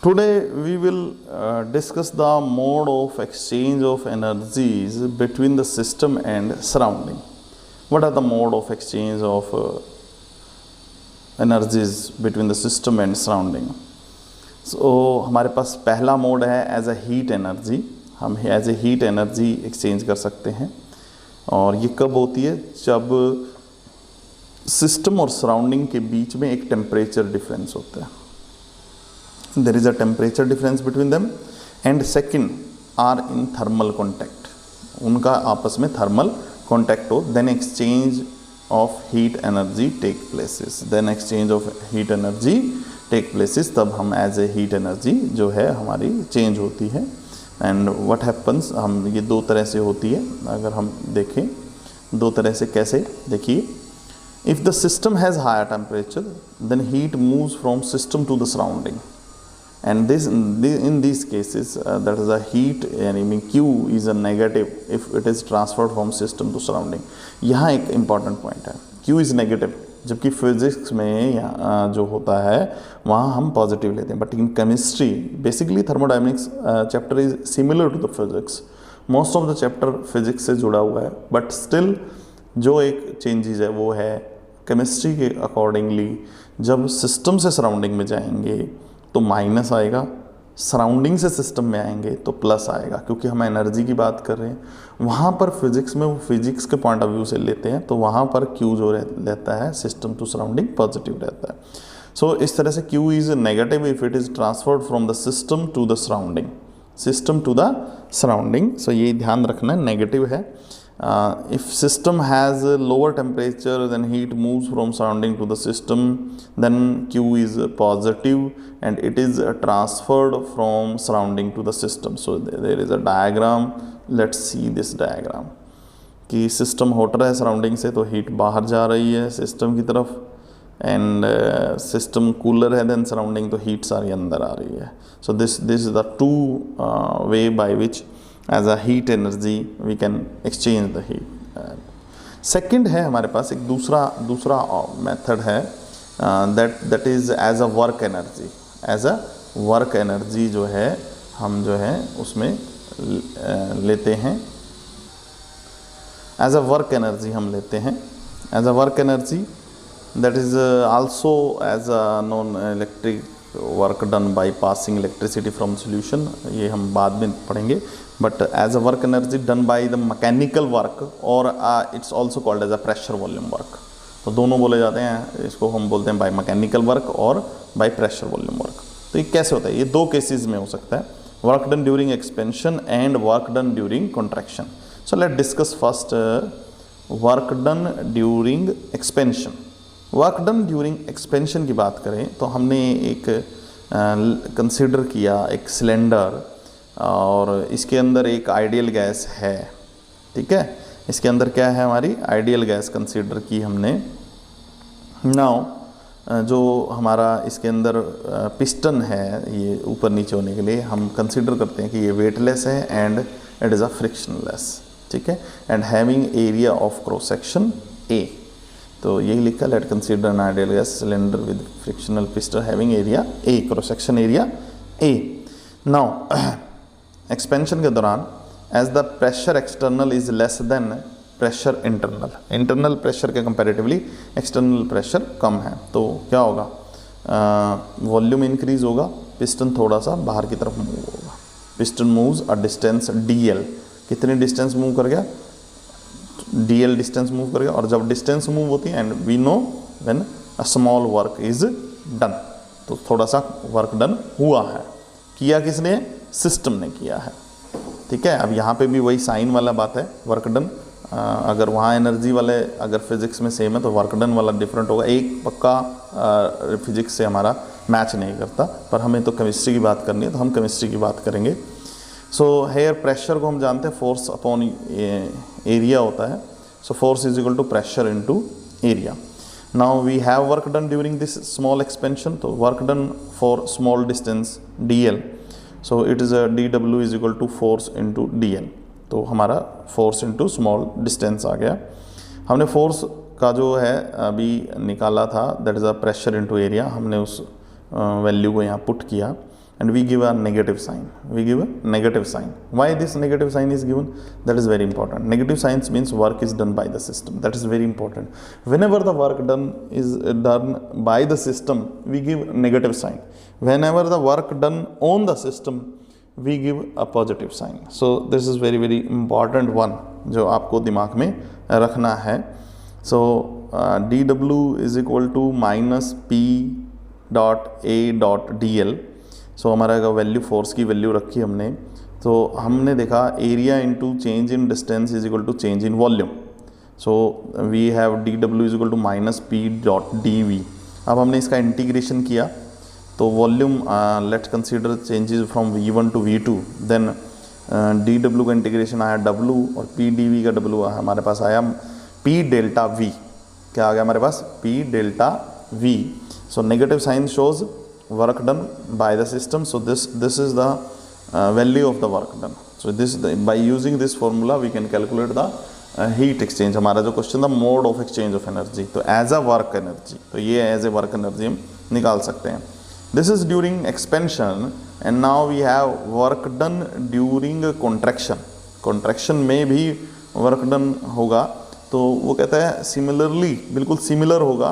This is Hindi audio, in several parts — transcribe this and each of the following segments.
Today we will discuss the mode of exchange of energies between the system and surrounding. What are the mode of exchange of energies between the system and surrounding? So हमारे पास पहला मोड है एज अ हीट एनर्जी. हम as a heat energy exchange कर सकते हैं और ये कब होती है? जब सिस्टम और सराउंडिंग के बीच में एक टेम्परेचर डिफरेंस होता है. There is a temperature difference between them and second are in thermal contact. उनका आपस में thermal contact हो, then exchange of heat energy take places. Then exchange of heat energy take places. तब हम as a heat energy जो है हमारी change होती है. And what happens, हम ये दो तरह से होती है. अगर हम देखें दो तरह से, कैसे देखिए, if the system has higher temperature then heat moves from system to the surrounding. And this in these cases that is a heat यानी Q is a negative if it is transferred from system to surrounding. यहाँ एक important point है, Q is negative, जबकि फिजिक्स में जो होता है वहाँ हम पॉजिटिव लेते हैं. But in chemistry basically thermodynamics chapter is similar to the physics. Most of the chapter physics से जुड़ा हुआ है, बट स्टिल जो एक चेंजेस है वो है केमिस्ट्री के अकॉर्डिंगली. जब सिस्टम से सराउंडिंग में जाएंगे तो माइनस आएगा, सराउंडिंग से सिस्टम में आएंगे तो प्लस आएगा, क्योंकि हम एनर्जी की बात कर रहे हैं. वहाँ पर फिजिक्स में वो फिजिक्स के पॉइंट ऑफ व्यू से लेते हैं तो वहाँ पर क्यू जो रहता है सिस्टम टू सराउंडिंग पॉजिटिव रहता है. सो इस तरह से q is negative if it is transferred from the system to the surrounding. System to the surrounding, so ये ध्यान रखना है, नेगेटिव है. If system has a lower temperature then heat moves from surrounding to the system, then Q is positive and it is transferred from surrounding to the system. So there is a diagram, let's see this diagram कि सिस्टम हॉट है सराउंडिंग से तो हीट बाहर जा रही है सिस्टम की तरफ, एंड सिस्टम कूलर है देन सराउंडिंग तो हीट सारी अंदर आ रही है. So this is the two way by which as a heat energy we can exchange the heat. Second है हमारे पास एक दूसरा मेथड है that is as a work energy. As a work energy जो है हम जो है उसमें लेते हैं, एज अ वर्क एनर्जी हम लेते हैं. As a work energy that is also as a non electric work done by passing electricity from solution. ये हम बाद में पढ़ेंगे. But as a work energy done by the mechanical work और it's also called as a pressure volume work. तो दोनों बोले जाते हैं, इसको हम बोलते हैं बाय मैकेनिकल वर्क और बाय प्रेशर वॉल्यूम वर्क. तो ये कैसे होता है? ये दो केसेस में हो सकता है, work done during expansion and work done during contraction. So let discuss first work done during expansion. Work done during expansion की बात करें तो हमने एक कंसिडर किया एक सिलेंडर और इसके अंदर एक आइडियल गैस है. ठीक है, इसके अंदर क्या है, हमारी आइडियल गैस कंसिडर की हमने. नाउ जो हमारा इसके अंदर पिस्टन है ये ऊपर नीचे होने के लिए हम कंसिडर करते हैं कि ये वेटलेस है and it is a frictionless. ठीक है, and having area of cross section A. तो यही लिखा, let consider an ideal gas cylinder with frictional piston having area A, cross section area A. Now expansion के दौरान as the pressure external is less than pressure internal. Internal pressure के कंपैरेटिवली एक्सटर्नल प्रेशर कम है तो क्या होगा, वॉल्यूम इंक्रीज होगा, पिस्टन थोड़ा सा बाहर की तरफ मूव होगा. Piston moves a distance dl. कितनी डिस्टेंस मूव कर गया? dl डिस्टेंस मूव कर गया. और जब डिस्टेंस मूव होती है and we know when a small work is done, तो थोड़ा सा वर्क डन हुआ है. किया किसने? सिस्टम ने किया है. ठीक है, अब यहाँ पे भी वही साइन वाला बात है, वर्क डन. अगर वहाँ एनर्जी वाले अगर फिजिक्स में सेम है तो वर्क डन वाला डिफरेंट होगा. एक पक्का फिजिक्स से हमारा मैच नहीं करता, पर हमें तो केमिस्ट्री की बात करनी है तो हम केमिस्ट्री की बात करेंगे. सो हेयर प्रेशर को हम जानते हैं फोर्स अपॉन एरिया होता है. So force is equal to pressure into area. Now we have work done during this small expansion. तो work done for small distance dl. So it is a dw is equal to force into dl. तो हमारा फोर्स इंटू स्मॉल डिस्टेंस आ गया. हमने फोर्स का जो है अभी निकाला था that is a pressure into area. हमने उस वैल्यू को यहाँ पुट किया and we give a negative sign. We give a negative sign. Why this negative sign is given? That is very important. Negative signs means work is done by the system. That is very important. Whenever the work done is done by the system, we give negative sign. Whenever the work done on the system, we give a positive sign. So this is very very important one जो आपको दिमाग में रखना है. So dw is equal to minus p dot a dot dl. सो हमारा का वैल्यू फोर्स की वैल्यू रखी हमने, तो हमने देखा area into change in distance is equal to change in volume. So we have D W is equal to minus P dot D V. अब हमने इसका इंटीग्रेशन किया तो volume let's consider changes from v1 to v2. Then D W का इंटीग्रेशन आया w और पी डी वी का w हमारे पास आया p डेल्टा v. क्या आ गया हमारे पास? p delta v. So negative sign shows work done by the system. So this is the value of the work done. So by using this formula we can calculate the heat exchange. हमारा जो क्वेश्चन था mode of exchange of energy, तो as a work energy, तो ये as a work energy हम निकाल सकते हैं. This is during expansion and now we have work done during contraction. Contraction में भी work done होगा, तो वो कहता है similarly, बिल्कुल similar होगा,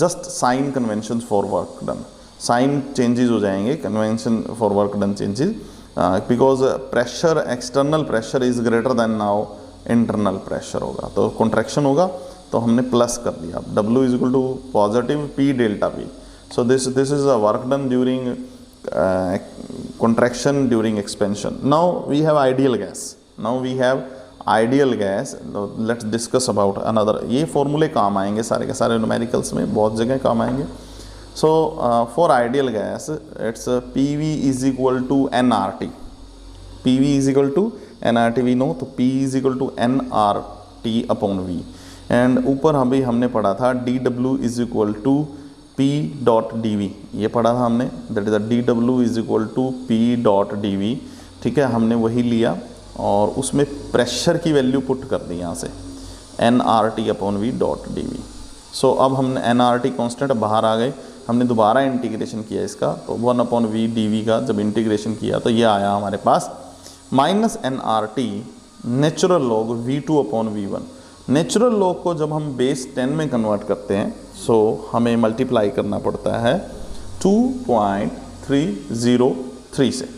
just sign conventions for work done. Sign changes हो जाएंगे, convention for work done changes, because pressure external pressure is greater than now internal pressure होगा, तो कॉन्ट्रैक्शन होगा तो हमने प्लस कर दिया. W is equal to positive P delta V. So this is a work done during contraction during expansion. Now we have ideal gas. Let's discuss about another. ये फॉर्मूले काम आएंगे सारे के सारे न्यूमेरिकल्स में, बहुत जगह काम आएंगे. So for ideal gas, it's PV is equal to nRT. PV is equal to nRT we know, तो P is equal to nRT upon V. And ऊपर हमने पढ़ा था dW is equal to P dot dV. ये पढ़ा था हमने, that is a dW is equal to P dot dV. ठीक है, हमने वही लिया और उसमें प्रेशर की वैल्यू पुट कर दी यहाँ से nRT upon V dot dV. सो अब हमने nRT कॉन्स्टेंट बाहर आ गए, हमने दोबारा इंटीग्रेशन किया इसका, तो 1 अपॉन वी डी वी का जब इंटीग्रेशन किया तो ये आया हमारे पास minus nRT natural log v2 upon v1. Natural log को जब हम बेस 10 में कन्वर्ट करते हैं, सो हमें मल्टीप्लाई करना पड़ता है 2.303 से,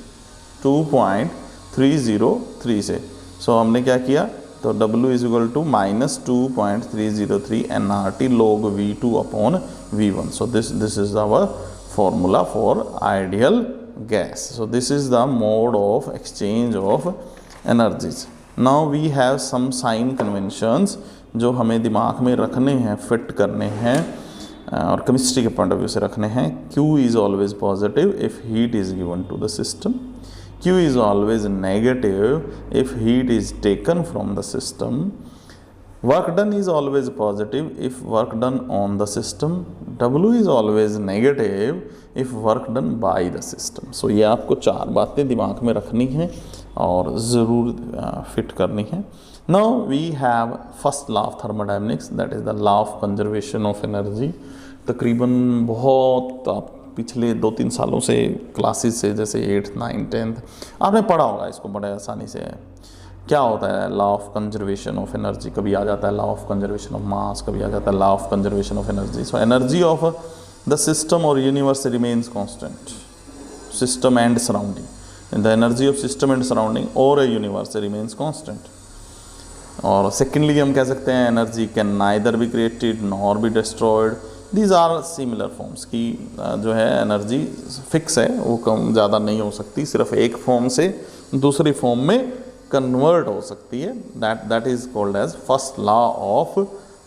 2.303 से. सो हमने क्या किया, तो W is equal to minus 2.303 nRT log V2 upon V1. So this is our formula for ideal gas. So this is the mode of exchange of energies. Now we have some sign conventions जो हमें दिमाग में रखने हैं, फिट करने हैं और केमिस्ट्री के पॉइंट ऑफ व्यू से रखने हैं. Q is always positive if heat is given to the system. Q is always negative if heat is taken from the system. Work done is always positive if work done on the system. W is always negative if work done by the system. So ये आपको चार बातें दिमाग में रखनी हैं और ज़रूर फिट करनी है. Now we have first law of thermodynamics, that is the law of conservation of energy. तकरीबन बहुत आप पिछले 2-3 सालों से क्लासेस से, जैसे 8th 9th 10th आपने पढ़ा होगा इसको बड़े आसानी से. क्या होता है law of conservation of energy? कभी आ जाता है law of conservation of mass, कभी आ जाता है law of conservation of energy. So energy of the system और universe remains constant. System and surrounding, the energy of system and surrounding और ए यूनिवर्स रिमेन्स कांस्टेंट. और सेकेंडली हम कह सकते हैं energy can neither be created nor be destroyed. These are similar forms की जो है एनर्जी फिक्स है, वो कम ज़्यादा नहीं हो सकती, सिर्फ एक फॉर्म से दूसरी फॉर्म में कन्वर्ट हो सकती है. That is called as first law of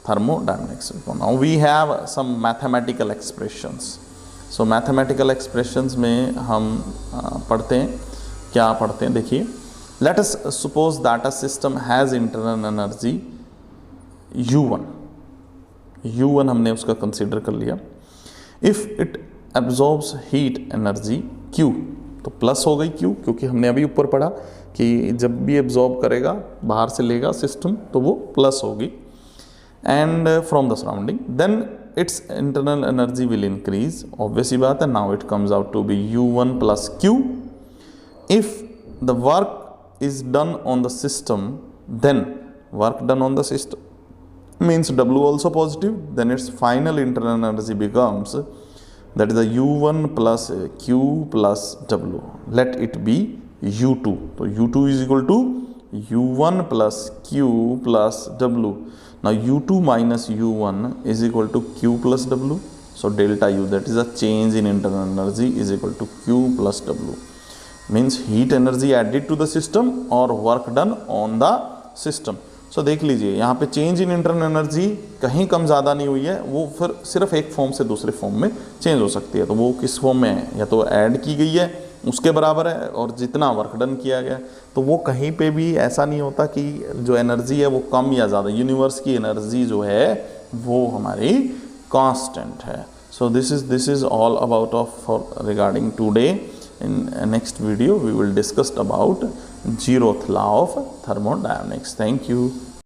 thermodynamics. Now we have some mathematical expressions. So mathematical expressions में हम पढ़ते हैं, क्या पढ़ते हैं देखिए. Let us suppose that a system has internal energy U1 हमने उसका कंसीडर कर लिया. If it absorbs heat energy Q, तो प्लस हो गई Q, क्योंकि हमने अभी ऊपर पढ़ा कि जब भी एब्जॉर्ब करेगा बाहर से लेगा सिस्टम तो वो प्लस होगी. And from the surrounding then its internal energy will increase. Obvious ही बात है. Now it comes out to be U1 plus Q. If the work is done on the system, then work done on the system means W also positive. Then its final internal energy becomes, that is the U1 plus Q plus W. Let it be U2. So U2 is equal to U1 plus Q plus W. Now U2 minus U1 is equal to Q plus W. So delta U, that is a change in internal energy, is equal to Q plus W. Means heat energy added to the system or work done on the system. So देख लीजिए यहाँ पे चेंज इन इंटरनल एनर्जी कहीं कम ज़्यादा नहीं हुई है, वो फिर सिर्फ एक फॉर्म से दूसरे फॉर्म में चेंज हो सकती है. तो वो किस फॉर्म में है, या तो ऐड की गई है उसके बराबर है, और जितना वर्क डन किया गया, तो वो कहीं पे भी ऐसा नहीं होता कि जो एनर्जी है वो कम या ज़्यादा. यूनिवर्स की एनर्जी जो है वो हमारी कांस्टेंट है. So this is all about of regarding today. In next video we will discuss about zeroth law of thermodynamics. Thank you.